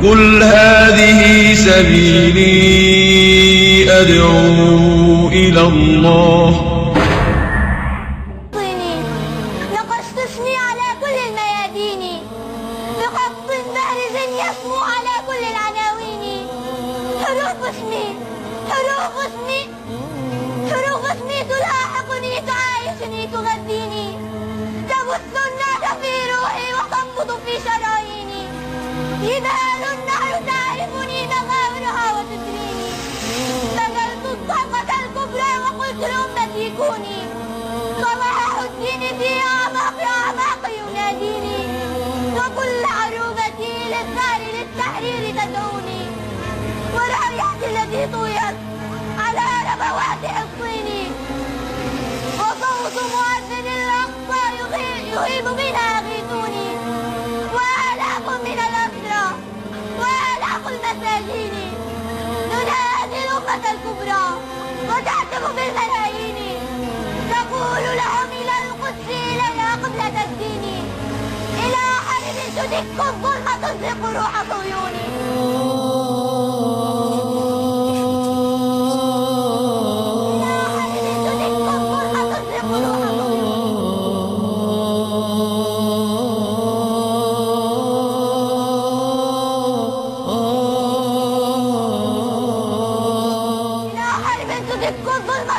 قل هذه سبيلي أدعو إلى الله. نقشتشني على كل الميادين بخط بارز يسمو على كل العناوين. حروف اسمي حروف اسمي حروف اسمي تلاحقني تعايشني تغذيني تبث النار في روحي وتنبض في شراييني. جبال النهر تعرفني مغاورها وتدريني. بذلت الطاقة الكبرى وقلت لأمتي كوني. صلاح الدين في أعماق يناديني. وكل عروبتي للثار للتحرير تدعوني. ورايتي التي طويت على ربوات حصيني. وصوت مؤذن الأقصى يهيب بنا أغيثوني. وآلاف من الأسرى وآلاف المساجين ننادي الأمة الكبرى وتهتف بالملايين. نقول لهم إلى القدس إلينا قبلة الدين. إلى حرب تدك الظلم تزرق روح صهيوني.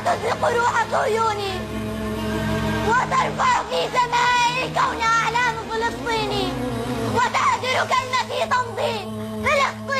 تزرق روح صهيوني وترفع في سماء الكون أعلام فلسطيني. وتهدر كلمتي تمضي فلسطين.